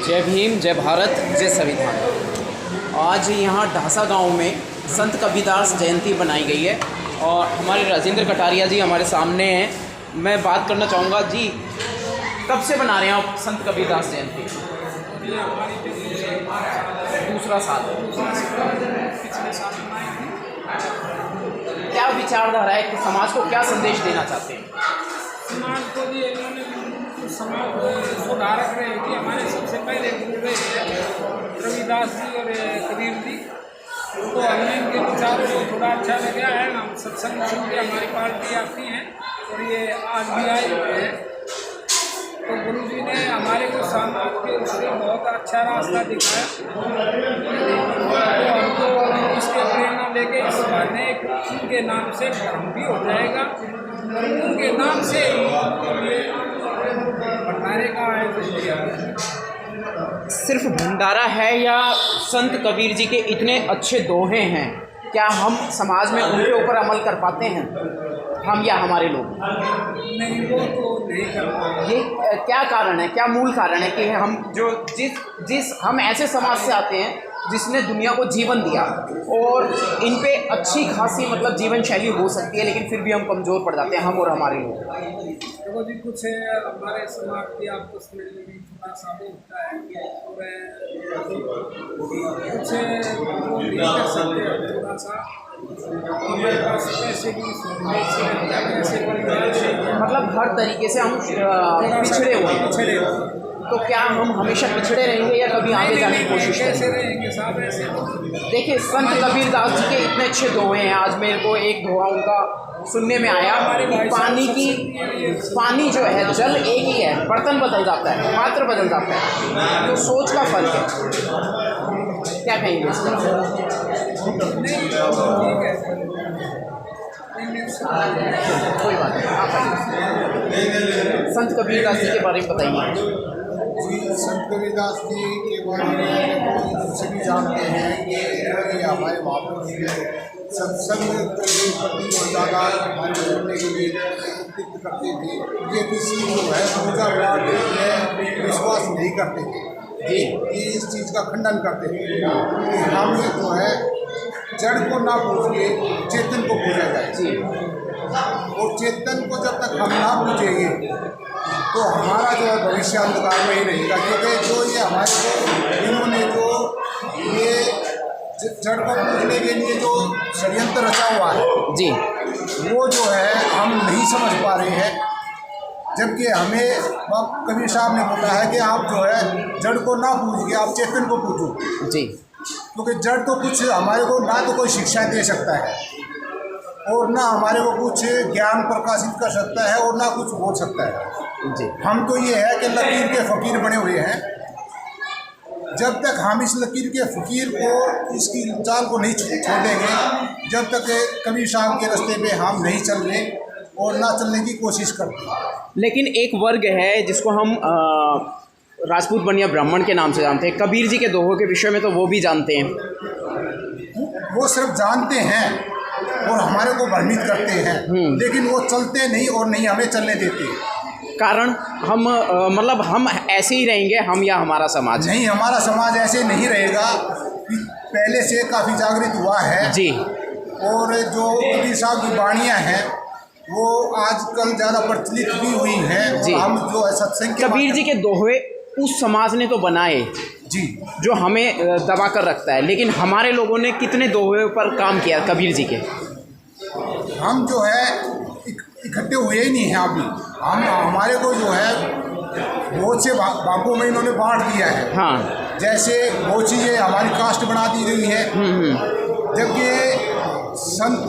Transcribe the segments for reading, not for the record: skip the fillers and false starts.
जय भीम, जय भारत, जय संविधान। आज यहाँ ढासा गांव में संत कबीरदास जयंती बनाई गई है और हमारे राजेंद्र कटारिया जी हमारे सामने हैं। मैं बात करना चाहूँगा जी, कब से बना रहे हैं आप संत कबीरदास जयंती? दूसरा साल। क्या विचारधारा है कि समाज को क्या संदेश देना चाहते हैं? समाज को भी इन्होंने समाज सुधारक रहे कि हमारे सबसे पहले गुरु रहे रविदास जी और कबीर जी, तो हमने इनके विचारों को थोड़ा अच्छा लगा है। हम सत्संग सुन के हमारी पार्टी आती है और ये आज भी आए हुए हैं। तो गुरु जी ने हमारे को समाज के उससे बहुत अच्छा रास्ता दिखाया, तो हमको इसके प्रेरणा लेके इस बहाने उनके नाम से धर्म भी हो जाएगा और उनके नाम से ये भंडारे का आयोजन किया। सिर्फ भंडारा है या संत कबीर जी के इतने अच्छे दोहे हैं, क्या हम समाज में उनके ऊपर अमल कर पाते हैं, हम या हमारे लोग? नहीं, वो तो नहीं कर पाए। ये क्या कारण है, क्या मूल कारण है कि हम जो जिस हम ऐसे समाज से आते हैं जिसने दुनिया को जीवन दिया और इन पे अच्छी खासी मतलब जीवन शैली हो सकती है, लेकिन फिर भी हम कमज़ोर पड़ जाते हैं, हम और हमारे लोग? देखो जी, कुछ हमारे समाज की आपस में भी थोड़ा सा वो होता है और कुछ वो नहीं कर सकते, थोड़ा सा हमारे पास पैसे की मतलब हर तरीके से हम पिछड़े हुए। तो क्या हम हमेशा पिछड़े रहेंगे या कभी आगे जाने की कोशिश करेंगे? साहब ऐसे देखिए, संत कबीरदास जी के इतने अच्छे दोहे हैं। आज मेरे को एक दोहा उनका सुनने में आया, पानी जो है, जल एक ही है, बर्तन बदल जाता है, पात्र बदल जाता है, तो सोच का फर्क है। क्या कहेंगे इस तरफ? कोई बात नहीं, आप संत कबीरदास जी के बारे में बताइए। जी, संत कबीरदास जी के बारे में सभी जानते हैं कि हमारे महापुरुष हैं। सत्संग के प्रति ज़्यादा हमारे जोड़ने के लिए प्रवृत्त करते थे। ये किसी जो है पूजा पाठ में विश्वास नहीं करते थे, ये इस चीज़ का खंडन करते थे कि हम जो है जड़ को ना पूछ के चेतन को पूजा जाए, और चेतन को जब तक हम ना पूजेंगे तो हमारा जो है भविष्य अंधकार में ही रहेगा। क्योंकि जो ये हमारे को इन्होंने जो ये जड़ को पूजने के लिए जो षड्यंत्र रचा हुआ है जी, वो जो है हम नहीं समझ पा रहे हैं। जबकि हमें कबीर साहब ने बोला है कि आप जो है जड़ को ना पूजिए, आप चेतन को पूजो जी, क्योंकि जड़ तो कुछ हमारे को ना तो कोई शिक्षा दे सकता है और ना हमारे को कुछ ज्ञान प्रकाशित कर सकता है और ना कुछ बोल सकता है जी। हम तो ये है कि लकीर के फ़कीर बने हुए हैं। जब तक हम इस लकीर के फ़कीर को, इसकी चाल को नहीं छोड़ देंगे, जब तक कबीर साहब के रास्ते पे हम नहीं चल रहे और ना चलने की कोशिश करते। लेकिन एक वर्ग है जिसको हम राजपूत बनिया ब्राह्मण के नाम से जानते हैं, कबीर जी के दोहों के विषय में तो वो भी जानते हैं। वो सिर्फ जानते हैं और हमारे को भ्रमित करते हैं, लेकिन वो चलते नहीं और नहीं हमें चलने देते। कारण हम मतलब हम ऐसे ही रहेंगे, हम या हमारा समाज? नहीं, हमारा समाज ऐसे नहीं रहेगा। पहले से काफ़ी जागृत हुआ है जी, और जो कबीर साहब की वाणियाँ हैं वो आजकल ज़्यादा प्रचलित भी हुई हैं जी। हम जो है सत्संग के कबीर जी के दोहे उस समाज ने तो बनाए जी, जो हमें दबा कर रखता है, लेकिन हमारे लोगों ने कितने दोहे पर काम किया कबीर जी के? हम जो है इकट्ठे हुए ही नहीं हैं अभी। हम हमारे को जो है बहुत से भागों में इन्होंने बांट दिया है। हाँ, जैसे वो चीज़ें हमारी कास्ट बना दी गई है, जबकि संत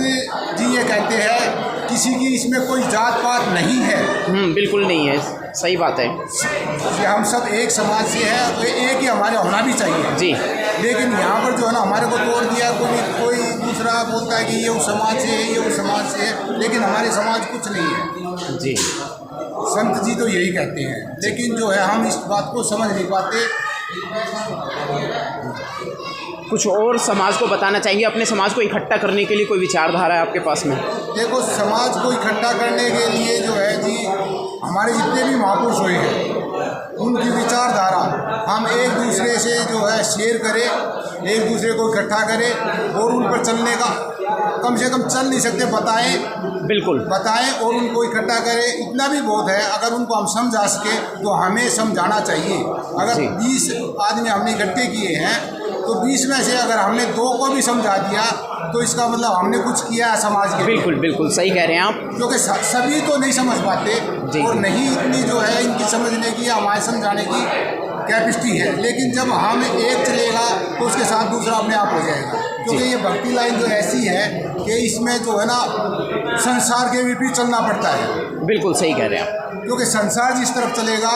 जी ये कहते हैं किसी की इसमें कोई जात पात नहीं है। बिल्कुल नहीं है, सही बात है कि हम सब एक समाज से हैं, तो एक ही हमारे होना भी चाहिए जी। लेकिन यहाँ पर जो है ना हमारे को तोड़ दिया, कोई दूसरा बोलता है कि ये उस समाज से है, ये उस समाज से है, लेकिन हमारे समाज कुछ नहीं है जी। संत जी तो यही कहते हैं, लेकिन जो है हम इस बात को समझ नहीं पाते। कुछ और समाज को बताना चाहिए, अपने समाज को इकट्ठा करने के लिए कोई विचारधारा है आपके पास में? देखो, समाज को इकट्ठा करने के लिए जो है जी हमारे जितने भी महापुरुष हुए हैं उनकी विचारधारा हम एक दूसरे से जो है शेयर करें, एक दूसरे को इकट्ठा करें और उन पर चलने का, कम से कम चल नहीं सकते बताएं, बिल्कुल बताएं और उनको इकट्ठा करें, इतना भी बहुत है। अगर उनको हम समझा सके तो हमें समझाना चाहिए। अगर 20 आदमी हमने इकट्ठे किए हैं तो 20 में से अगर हमने 2 को भी समझा दिया तो इसका मतलब हमने कुछ किया है समाज के। बिल्कुल बिल्कुल सही कह रहे हैं आप, क्योंकि सभी तो नहीं समझ पाते और नहीं इतनी जो है इनकी समझने की, हमारे समझाने की कैपेसिटी है। लेकिन जब हम एक चलेगा तो उसके साथ दूसरा अपने आप हो जाएगा। क्योंकि ये भक्ति लाइन जो ऐसी है कि इसमें जो है ना संसार के विपरीत चलना पड़ता है। बिल्कुल सही कह रहे हैं आप, क्योंकि संसार जिस तरफ चलेगा,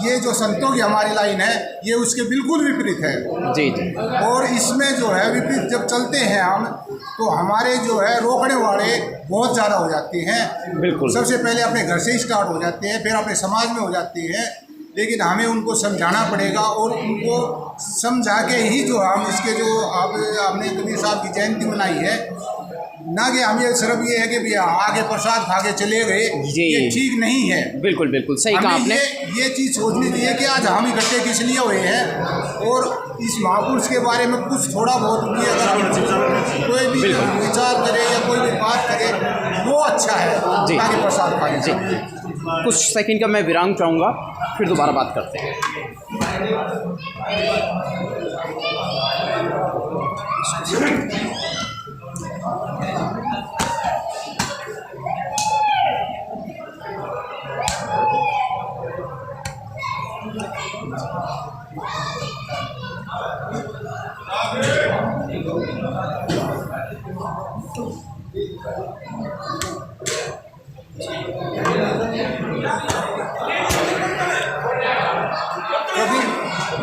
ये जो संतों की हमारी लाइन है ये उसके बिल्कुल विपरीत है। जी जी। और इसमें जो है विपरीत जब चलते हैं हम तो हमारे जो है रोकने वाले बहुत ज़्यादा हो जाते हैं। बिल्कुल, सबसे पहले अपने घर से ही स्टार्ट हो जाते हैं, फिर अपने समाज में हो जाते हैं। लेकिन हमें उनको समझाना पड़ेगा और उनको समझा के ही जो हम इसके जो आपने कबीर साहब की जयंती मनाई है, ना कि हम ये सिर्फ ये है कि भैया आगे प्रसाद खा के चले गए, ये ठीक नहीं है। बिल्कुल बिल्कुल सही कहा आपने। ये चीज़ सोचनी चाहिए कि आज हम इकट्ठे किस लिए हुए हैं और इस महापुरुष के बारे में कुछ थोड़ा बहुत भी अगर कोई भी विचार करे या कोई भी बात करे वो अच्छा है, ताकि प्रसाद खाए। जी, कुछ सेकंड का मैं विराम चाहूँगा, फिर दोबारा बात करते हैं।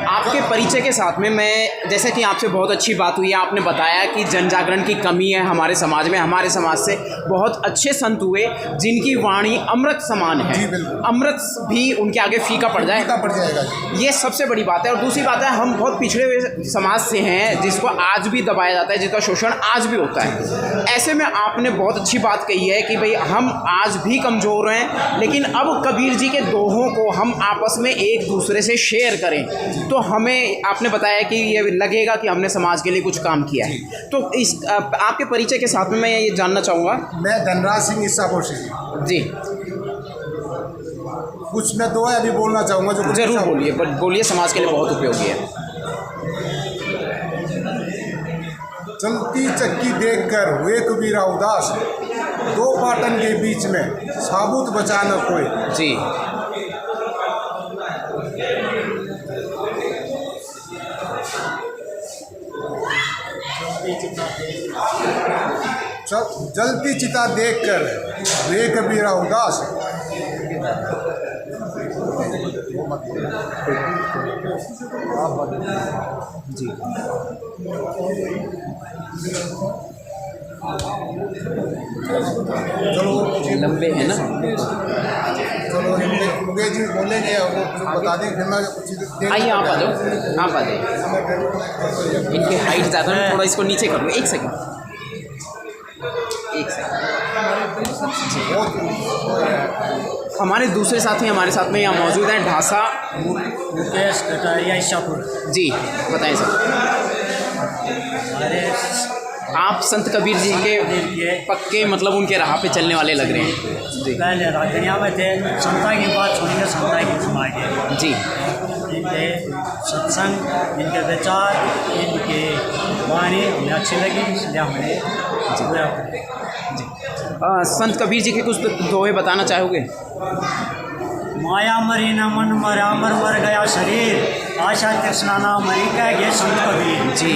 आपके परिचय के साथ में मैं, जैसे कि आपसे बहुत अच्छी बात हुई है, आपने बताया कि जन जागरण की कमी है हमारे समाज में। हमारे समाज से बहुत अच्छे संत हुए जिनकी वाणी अमृत समान है, अमृत भी उनके आगे फीका पड़ जाएगा, ये सबसे बड़ी बात है। और दूसरी बात है, हम बहुत पिछड़े हुए समाज से हैं जिसको आज भी दबाया जाता है, जिसका शोषण आज भी होता है। ऐसे में आपने बहुत अच्छी बात कही है कि भाई हम आज भी कमज़ोर हैं, लेकिन अब कबीर जी के दोहों को हम आपस में एक दूसरे से शेयर करें तो हमें, आपने बताया कि ये लगेगा कि हमने समाज के लिए कुछ काम किया है। तो इस आपके परिचय के साथ में मैं ये जानना चाहूँगा। मैं धनराज सिंह ईसापुर से जी, कुछ मैं 2 अभी बोलना चाहूँगा जो ज़रूर बोलिए, पर बोलिए, समाज के लिए बहुत उपयोगी है। चलती चक्की देखकर हुए कबीरा उदास, 2 पाटन के बीच में साबुत बचा न कोई। जी, जलती चिता देखकर वे कबीरा उदास, जी, चलो लंबे हैं ना, चलो अंग्रेजी बोलेंगे वो बता दें, फिर मैं आइए आप आ जाओ, आप आ जाइए। इनकी हाइट ज़्यादा है, थोड़ा इसको नीचे कर लो। एक सेकंड। हमारे दूसरे साथी हमारे साथ में यहाँ मौजूद हैं, ढासा मुकेश कटारिया ईसापुर। जी, बताएं सर। आप संत कबीर जी के पक्के, मतलब उनके राह पे चलने वाले लग रहे हैं। जी, पहले दुनिया में थे, संता की बात सुनिए, संता की सुनाइए। जी, इनके सत्संग, इनके विचार, इनके वाणी हमें अच्छी लगी, इसलिए हमने जी। संत कबीर जी के कुछ दोहे बताना चाहोगे? माया मरी न मन मरा, मर गया शरीर, आशा तृष्णा ना मरी, कह गए संत कबीर। जी,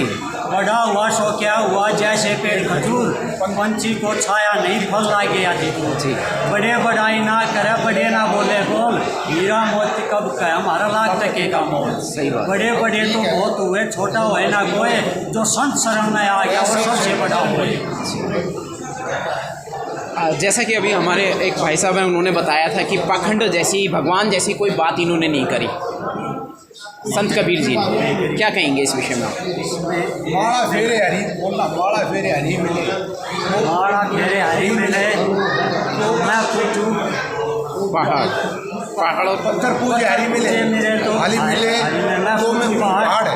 बड़ा हुआ सो क्या हुआ, जैसे पेड़ खजूर, पंछी को छाया नहीं, फल लागे आदि जी। बड़े बड़ाई ना करे, बड़े ना बोले बोल, हीरा मोती कब का हमारा लाख टके का मोल। सही बात। बड़े बड़े तो बहुत हुए, छोटा हुए ना कोई, जो संत शरण में आ गया वो सबसे बड़ा हुए। जैसा कि अभी हमारे एक भाई साहब हैं, उन्होंने बताया था कि पाखंड जैसी, भगवान जैसी कोई बात इन्होंने नहीं करी संत कबीर जी ने। क्या कहेंगे इस विषय में? माड़ा फेरे हरी बोलना, माड़ा फेरे हरी मिले, माड़ा फेरे हरी मिले तो मैं पूछूं पहाड़, पहाड़ों पर पत्थर पूजे हरी मिले हरी मिले तो में पहाड़ है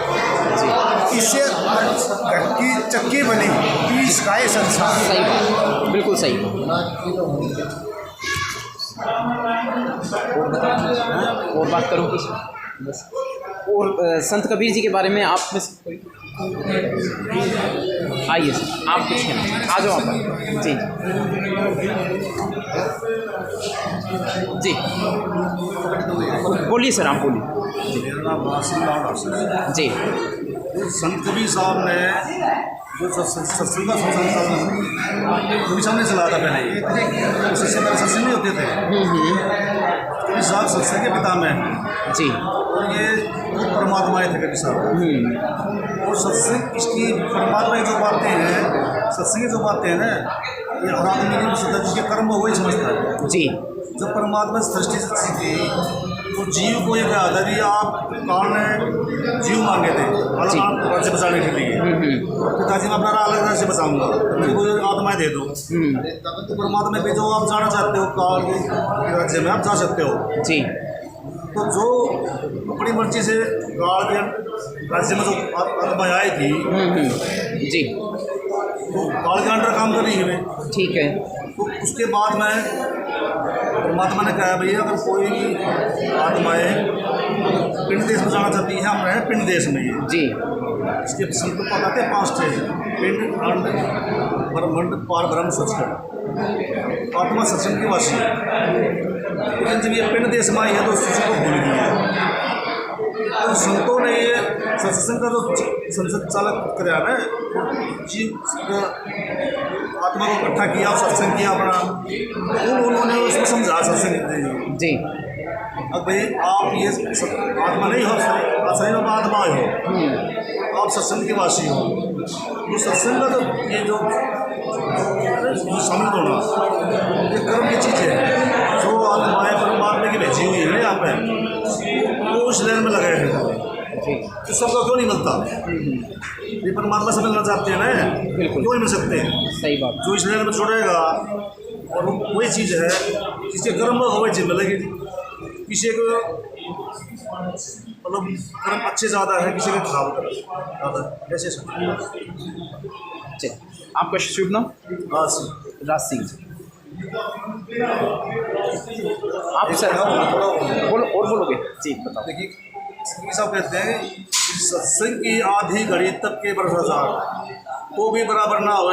इससे घर की चक्की बनी पीस का ये संसार। सही बात, बिल्कुल सही। और बात करूँ कुछ बस। और संत कबीर जी के बारे में आप में से कोई आइए सर, आप कुछ कहना, आ जाओ आप। जी जी बोलिए सर, आप बोलिए। मेरा नाम वासिम लाल हसन है। जी संत कबीर साहब ने जो सत्संग का संचालन कबीर साहब ने चलाया था पहले, सत्संग नहीं होते थे। कबीर साहब सत्संग के पिता में जी, और ये परमात्मा थे कबीर साहब। और सत्संग इसकी परमात्मा की जो बातें हैं, सत्संग की जो बातें हैं ना, ये हर आदमी जिसके कर्म हो वही समझता है। जी जब परमात्मा सृष्टि से थी तो जीव को ये कहा था कि आप काल ने जीव मांगे थे अलग राज्य बचाने के लिए। पिताजी मैं अपना अलग राज्य बचाऊंगा, मेरे को आत्माएं दे दो। तो परमात्मा पे जो आप जाना चाहते हो काल के राज्य में आप जा सकते हो। जी तो जो अपनी मर्जी से काल के राज्य में जो आत्माएं आई थी जी तो काल के अंडर काम कर रही है। ठीक है। तो उसके बाद में परमात्मा ने कहा भैया अगर कोई आत्माएं पिंड देश में जाना चाहती है, हम रहे पिंड देश में। ये जी इसके संकल्प बताते हैं 5 थे: पिंड, अंड, ब्रह्मांड, पार ब्रह्म, सचखंड। आत्मा सत्संग की वासी है, लेकिन जब ये पिंड देश में आई है तो सत्संग को भूल गई है। तो संतों ने ये सत्संग का जो संचालक कराया ना, जीव आत्मा को इकट्ठा किया, सत्संग किया अपना, उन्होंने उसको समझा सत्संग जी। अब भाई आप ये आत्मा नहीं हो, शरीर में आत्मा हो, आप सत्संग के वासी हो। तो सत्संग का तो ये जो शामिल होना ये कर्म की चीज़ है। जो आत्माएं परमात्मा की भेजी हुई है ना यहाँ पे, वो उस लेन में लगाए हैं। तो सबका क्यों नहीं मिलता? ये परमात्मा से मिलना चाहते हैं ना, बिल्कुल क्यों नहीं मिल सकते? सही बात। जो इस लेन में छोड़ेगा और वही चीज़ है जिसके कर्म में हो वही चीज़ मिलेगी। किसी को मतलब कर्म अच्छे ज़्यादा है, किसी का खराब ज़्यादा, ऐसे चलिए, आपका शुभ नाम? राज सिंह। आप सर बोलो और बोलोगे? जी बताओ। देखिए साहब कहते हैं सत्संग की आधी घड़ी तब के भ्रष्टाचार तो भी बराबर ना हो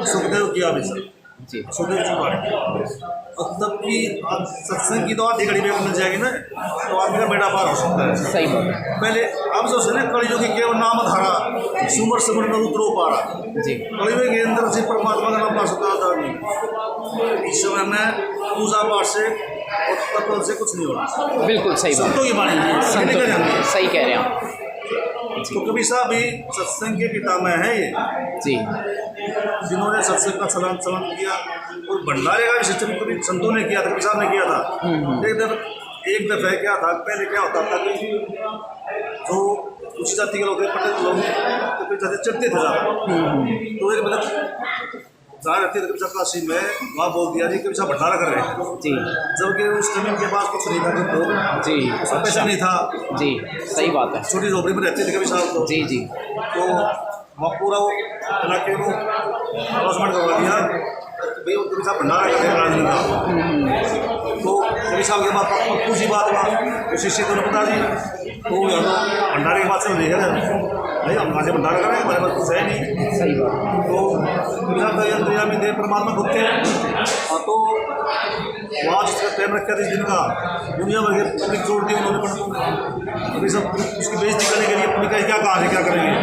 सुखदेव किया भी सर। जी सुखदेव जी बारे और तब की सत्संग की तो आधी घड़ी में मिल जाएगी ना, तो आदमी का बेड़ा पार हो सकता है। सही बात। पहले अब जो है ना कलयुग की केवल नाम धारा सुमर सुमर में उतरो पारा। जी कलयुग के अंदर से परमात्मा का नाम पा सकता था नहीं। इस समय में पूजा पाठ से और तत्व से कुछ नहीं होना। बिल्कुल सही बात। संतों की वाणी है, संतों नहीं करेंगे। सही कह रहे हैं आप। तो कबीर साहब भी सत्संग के पितामह है ये, जी जिन्होंने सत्संग का चलन किया और भंडारे का भी सिस्टम कभी संतों ने किया था, कबीर साहब ने किया था। एक दफे क्या था, पहले क्या होता था कि जो उच्च जाति के लोग थे, पंडित लोग तो फिर जाते चढ़ते थे ज़्यादा। तो एक मतलब जहाँ रहते थे कबीर साहब काशी में, वहाँ बोल दिया जी कबीर साहब भंडारा कर रहे हैं। जी जबकि उस समय के पास कुछ नहीं था, तो जी उसका पैसा नहीं था। जी सही बात है। छोटी झोपड़ी में रहते थे कबीर साहब तो। जी जी तो वहाँ पूरा वो इलाके को अनाउंसमेंट करवा दिया भाई कबीर साहब भंडारा कर रहे हैं राजनीति का। तो कबीर साहब के बाद पप्पू जी बात हुआ, तो शिष्य तो बता जी तो यहाँ तो भंडारे के बाद से देखे भाई हम कहाँ से भंडारा करें, हमारे पास कुछ है नहीं। सही बात। तो कबीर साहब अंतर्यामी थे, परमात्मा खुद थे। तो वहाँ जिसका टाइम रखा था इस दिन का, दुनिया भर के पब्लिक छोड़ दी उन्होंने। कबीर साहब उसकी बेइज्जती करने के लिए पब्लिक का क्या कहा है, क्या करेंगे?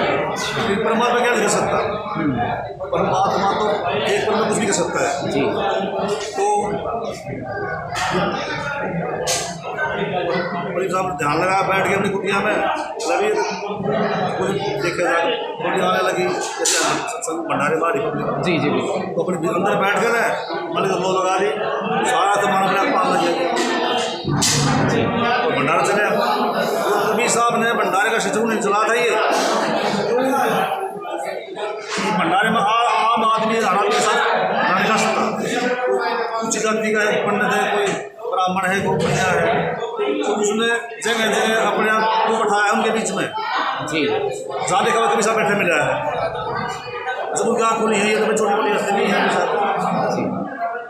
फिर परमात्मा क्या कर सकता? परमात्मा तो एक पल में कुछ भी कर सकता है। जी तो कबीर साहब ने ध्यान लगाया, बैठ गए अपनी कुटिया में, लगी कुछ देखा जाए कुटी आने लगी, जैसे सत्संग भंडारे मारी पब्लिक। जी जी बिल्कुल। तो अपने अंदर बैठ गए ना, मैंने तो लो लगा ली, सारा सामान अपने आप पान लग गया। तो भंडारा चले, तो कबीर साहब ने भंडारे का सिस्टम नहीं चला था ये भंडारे में आम आदमी आराम के साथ भंडारे का सकता। उच्च जाति का एक पंडित है, कोई ब्राह्मण है, गो कन्या है, तो उसने जगह जगह अपने आप को बैठाया है उनके बीच में। जी जहाँ देखा कभी साहब बैठे मिला है, जब उनकी आँख खुली है, ये तो छोटी मोटी हस्ती नहीं है साहब,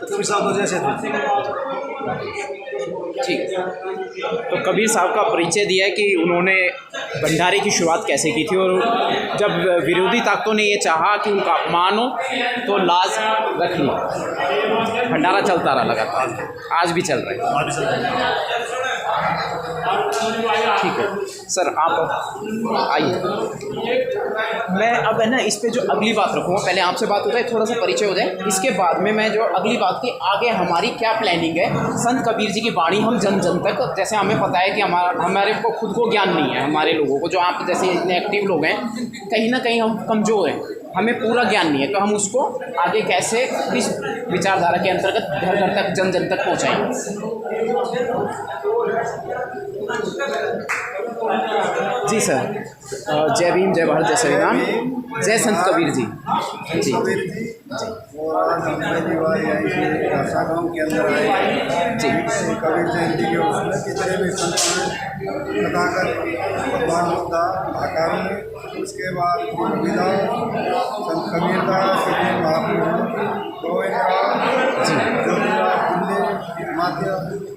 तो कभी साहब तो जैसे थे। ठीक। तो कबीर साहब का परिचय दिया है कि उन्होंने भंडारे की शुरुआत कैसे की थी, और जब विरोधी ताकतों ने ये चाहा कि उनका अपमान हो तो लाज रख ली, भंडारा चलता रहा लगातार, आज भी चल रहा है। ठीक है सर, आप आइए। मैं अब है ना इस पे जो अगली बात रखूँगा, पहले आपसे बात हो जाए, थोड़ा सा परिचय हो जाए, इसके बाद में मैं जो अगली बात की आगे हमारी क्या प्लानिंग है। संत कबीर जी की वाणी हम जन जन तक, जैसे हमें पता है कि हमारे को खुद को ज्ञान नहीं है, हमारे लोगों को, जो आप जैसे इतने एक्टिव लोग हैं, कहीं ना कहीं हम कमज़ोर हैं, हमें पूरा ज्ञान नहीं है, तो हम उसको आगे कैसे इस विचारधारा के अंतर्गत घर घर तक जन जन तक पहुँचाएँ। जी सर, जय भीम, जय भारत, जय संविधान, जय संत कबीर जी। जी कबीर जी और आज हम पहली बार यहीं से ढासा गाँव के अंदर आए जी। कबीर जयंती के उसमें कितने भी संत बताकर भगवान बुद्ध आकार में, उसके बाद रविदास, संत कबीरदास, श्री महाप्रभु, गोविंदराव जी, जोगीराव फुल्ले, माध्य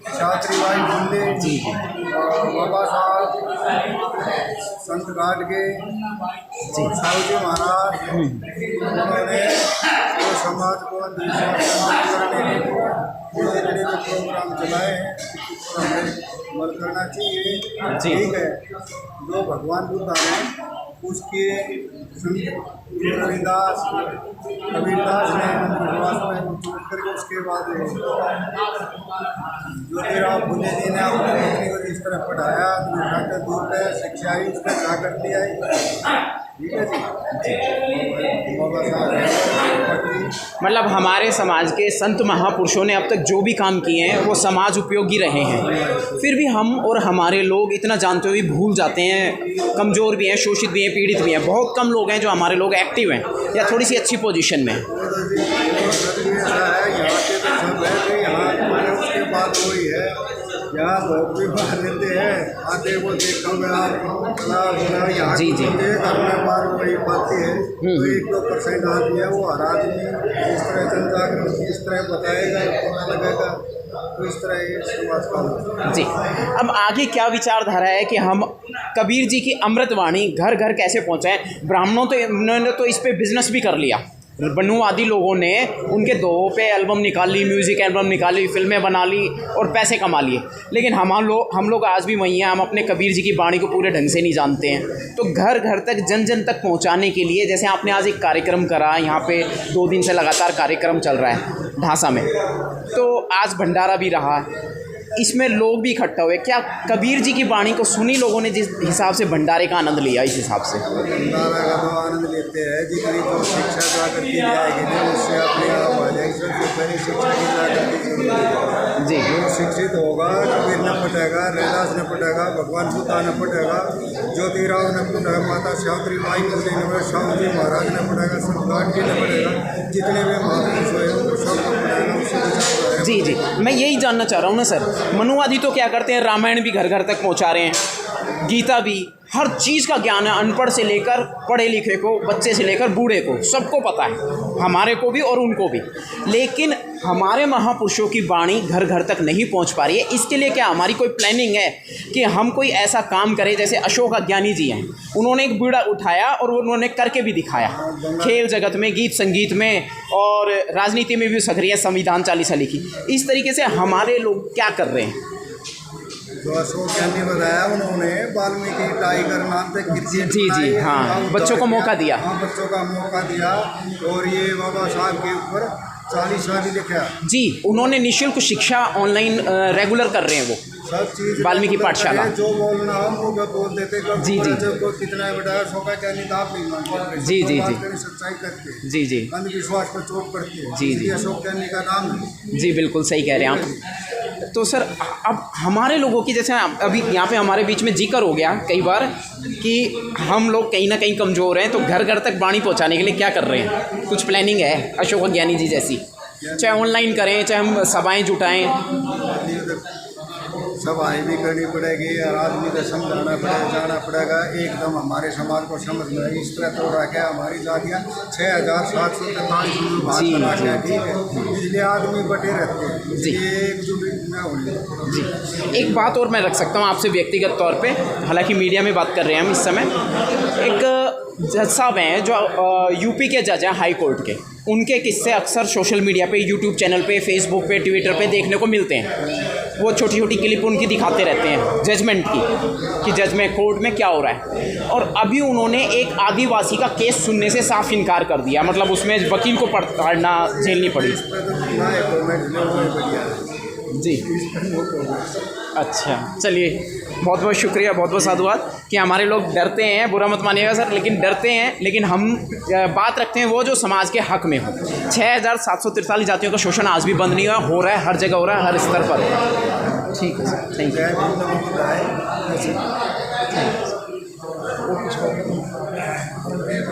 शास्त्री भाई फुल्ले जी, बाबा साहब, संत गाडगे जी, साहू जी महाराज, उन्होंने तो समाज को करने के लिए जितने भी प्रोग्राम चलाए हैं उसको हमें अमल करना चाहिए। ठीक है, जो भगवान बुद्ध ने उसके रविदास कबीरदास ने विश्वास में चूट करके, उसके बाद ज्योतिराव फुले जी ने अपनी पत्नी को जिस तरह पढ़ाया, दूर है शिक्षा आई, उसमें जागृति आई। ठीक है जी, बाबा साहब, मतलब हमारे समाज के संत महापुरुषों ने अब तक जो भी काम किए हैं वो समाज उपयोगी रहे हैं, फिर भी हम और हमारे लोग इतना जानते हुए भूल जाते हैं, कमज़ोर भी हैं, शोषित भी हैं, पीड़ित भी हैं। बहुत कम लोग हैं जो हमारे लोग एक्टिव हैं या थोड़ी सी अच्छी पोजीशन में हैं। उसके बाद वही है, यहाँ लोग भी बाहर रहते हैं, आते वो देखोगे आप यहाँ जी जी, घर में बार वही बातें है, तो 1-2% आदमी है, वो हर आदमी इस तरह जन जागृति इस तरह बताएगा, पता लगेगा, तो इस तरह ये समाज का जी। अब आगे क्या विचारधारा है कि हम कबीर जी की अमृतवाणी घर घर कैसे पहुँचाएँ। ब्राह्मणों तो उन्होंने तो इस पर बिजनेस भी कर लिया, बनुवादी लोगों ने उनके दोहों पे एल्बम निकाल ली, म्यूज़िक एल्बम निकाल ली, फिल्में बना ली और पैसे कमा लिए, लेकिन हम लोग आज भी वही हैं, हम अपने कबीर जी की वाणी को पूरे ढंग से नहीं जानते हैं। तो घर घर तक जन जन तक पहुंचाने के लिए, जैसे आपने आज एक कार्यक्रम करा, यहाँ पे 2 दिन से लगातार कार्यक्रम चल रहा है ढासा में, तो आज भंडारा भी रहा, इसमें लोग भी इकट्ठा हुए। क्या कबीर जी की वाणी को सुनी लोगों ने जिस हिसाब से भंडारे का आनंद लिया, इस हिसाब से भंडारा का तो आनंद लेते हैं, जितनी तो शिक्षा जाकर के जाएगी ना, उससे अपने आप आ जाएगी। सबसे पहले शिक्षा की जाकर के जी, जो शिक्षित होगा, कबीर न पटेगा, रैदास न पटेगा, भगवान बुद्ध न पटेगा, ज्योतिराव न पटेगा, माता सावित्री बाई फुले न, साहू जी महाराज न पटेगा, संत गाडगे न पटेगा, जितने भी महापुरुष हुए वो सबको पटेगा, उससे विचार है। जी जी, मैं यही जानना चाह रहा हूँ ना सर, मनुवादी तो क्या करते हैं, रामायण भी घर घर तक पहुँचा रहे हैं, गीता भी, हर चीज़ का ज्ञान है, अनपढ़ से लेकर पढ़े लिखे को, बच्चे से लेकर बूढ़े को, सबको पता है, हमारे को भी और उनको भी, लेकिन हमारे महापुरुषों की वाणी घर घर तक नहीं पहुंच पा रही है। इसके लिए क्या हमारी कोई प्लानिंग है कि हम कोई ऐसा काम करें, जैसे अशोक ज्ञानी जी हैं, उन्होंने एक बीड़ा उठाया और उन्होंने करके भी दिखाया, खेल जगत में, गीत संगीत में और राजनीति में भी सक्रिय, संविधान 40 लिखी। इस तरीके से हमारे लोग क्या कर रहे हैं? जो अशोक ज्ञानी बताया, उन्होंने वाल्मीकि टाइगर नाम से क्रिकेट जी जी, हाँ, बच्चों को मौका दिया, हाँ, बच्चों का मौका दिया, और ये बाबा साहब के ऊपर 40 लिखा जी, उन्होंने निःशुल्क शिक्षा ऑनलाइन रेगुलर कर रहे हैं, वो सब चीज़ वाल्मीकि पाठशाला, जो बोलना हो वो बोल देते। जी जी, को कितना बताया, अशोक ज्ञानी दाप नहीं मानते, जी जी जी, सच्चाई करते, जी जी, अंधविश्वास पर चोट पड़ती है, जी जी, अशोक ज्ञानी का नाम है। जी बिल्कुल सही कह रहे हैं आप। तो सर अब हमारे लोगों की, जैसे अभी यहाँ पे हमारे बीच में जिक्र हो गया कई बार कि हम लोग कहीं ना कहीं कमज़ोर हैं, तो घर घर तक वाणी पहुँचाने के लिए क्या कर रहे हैं? कुछ प्लानिंग है अशोक ज्ञानी जी जैसी, चाहे ऑनलाइन करें, चाहे हम सभाएँ जुटाएँ? सभाएं भी करनी पड़ेगी और आदमी को समझाना पड़ेगा, जाना पड़ेगा। एकदम हमारे समाज को समझ में इस तरह तो रखे हमारी जातियाँ 6,743 में बात जी, करा के, जी, ठीक है, इसलिए आदमी बटे रहते हैं, जी। इसलिए एकजुट न होने। जी, एक बात और मैं रख सकता हूँ आपसे व्यक्तिगत तौर पे, हालांकि मीडिया में बात कर रहे हैं हम इस समय। एक जज साहब हैं जो यूपी के जज हैं हाई कोर्ट के, उनके किस्से अक्सर सोशल मीडिया पे, यूट्यूब चैनल पे, फेसबुक पे, ट्विटर पे देखने को मिलते हैं। वो छोटी छोटी क्लिप उनकी दिखाते रहते हैं जजमेंट की, कि जज में कोर्ट में क्या हो रहा है। और अभी उन्होंने एक आदिवासी का केस सुनने से साफ इनकार कर दिया, मतलब उसमें वकील को पढ़ना झेलनी पड़ी। जी, अच्छा, चलिए, बहुत बहुत शुक्रिया, बहुत बहुत साधुवाद कि हमारे लोग डरते हैं, बुरा मत मानिएगा सर, लेकिन डरते हैं, लेकिन हम बात रखते हैं वो जो समाज के हक में हो। 6,743 जातियों का शोषण आज भी बंद नहीं हुआ, हो रहा है, हर जगह हो रहा है, हर स्तर पर। ठीक है सर, थैंक यू।